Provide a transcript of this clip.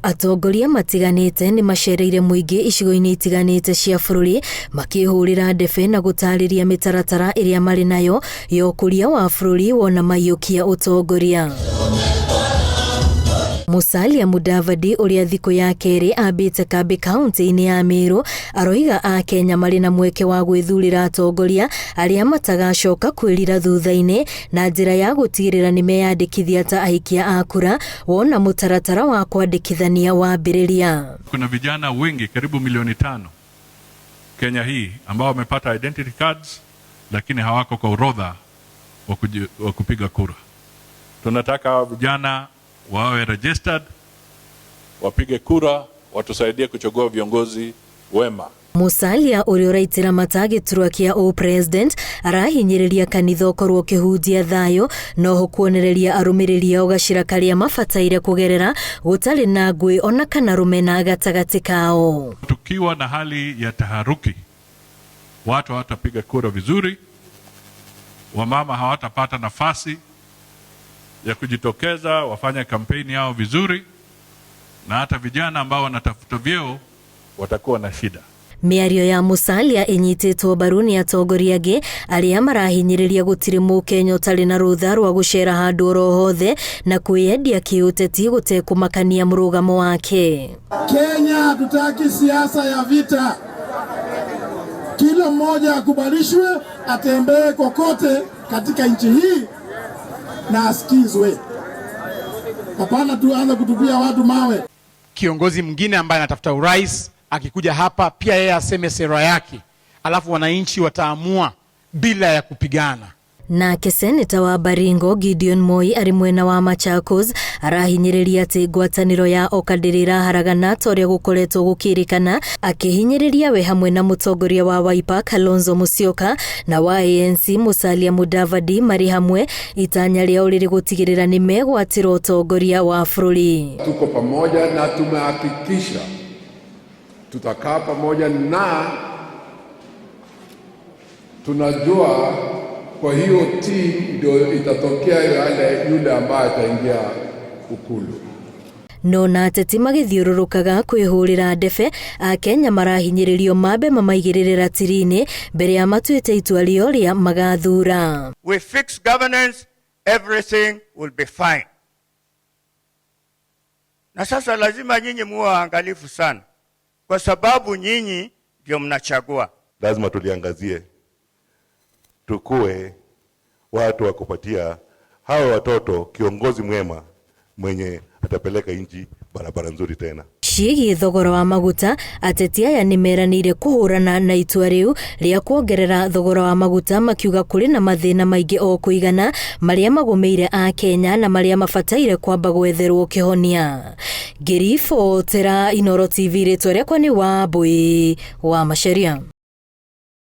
Atongoria matiganite ni macereire muingi icigo-ini itiganite cia bururi makihurira ndebe na gutariria mitaratara iria mari nayo ya ukuria wa bururi wona maiyukia utongoria. Musalia Mudavadi uria thiko ya keri ambite Kambi kaunti-ini ya Meru aroiga a Kenya mari na mweke wa gwithurira atongoria aria matagacoka kwirira thutha-ini na njira ya gutigirira ni meyandikithia ta aikia a kura wona mutaratara wa kwandikithania wambiriria. Kuna vijana wengi karibu milioni 5 Kenya hii ambao wamepata identity cards lakini hawako kwa orodha wa kupiga kura. Tunataka vijana wawe registered, wapige kura, watusaidie kuchagua viongozi wema. Musalia uria uraitira matagiturwa kia o president arahinyiriria kanitha ukorwo kihunjia thayo no kuonereria arumiriria ugacira karia mafataire kugerera gutari na ngui ona kana rumena gatagati kao. Tukiwa na hali ya taharuki, watu hawatapiga kura vizuri, wamama hawatapata nafasi ya kujitokeza wafanya kampeni yao vizuri, na hata vijana ambao wanatafuta vyeo watakuwa na shida. Miario ya Musalia inyititwo baruni atongoria angi aria marahinyiriria gutiri Mukenya utari na rutha rwa gucera handu oro hothe na kwiyendia kiuteti gutekumakania murugamo wake. Kenya hatutaki siasa ya vita. Kila mmoja akubalishwe atembee kokote katika nchi hii na asikizwe. Hapana tuanze kutupia watu mawe. Kiongozi mwingine ambaye anatafuta urais akikuja hapa pia yeye aseme sera yake, alafu wananchi wataamua bila ya kupigana. Na seneta wa Baringo Gideon Moi ari mwena wa Machakos arahinyiriria ati ngwataniro ya Okadirira haragana toria gukoretwo gukirikana akihinyiriria we hamwe na mutongoria wa Wiper Kalonzo Musyoka na wa ANC Musalia Mudavadi mari hamwe itanya riao riri gutigirira ni megwatira utongoria wa bururi. Tuko pamoja na tumehakikisha tutakaa pamoja na tunajua kwa hiyo team ndio itatokea yule ambaye ataingia ukulu. No na ateti magithiururukaga kwihurira ndebe a Kenya marahinyiririo mabe mamaigirira tirini mbere ya matuite itua rio ria magathura. We fix governance, everything will be fine. Na sasa lazima nyinyi muwe waangalifu sana, kwa sababu nyinyi ndio mnachagua. Lazima tuliangazie, tukue watu wa kupatia hawa watoto kiongozi mwema mwenye atapeleka nchi barabara nzuri tena. Ciigi thogora wa maguta ateti aya nimeranire kuhurana na itua riu ria kuongerera thogora wa maguta makiuga kuri na mathina maingi o kuigana maria magumeire a Kenya na maria mafataire kwamba gwetherwo kihonia. Girifo tera Inoro TV ritwa riakwa ni Wambui wa Macharia.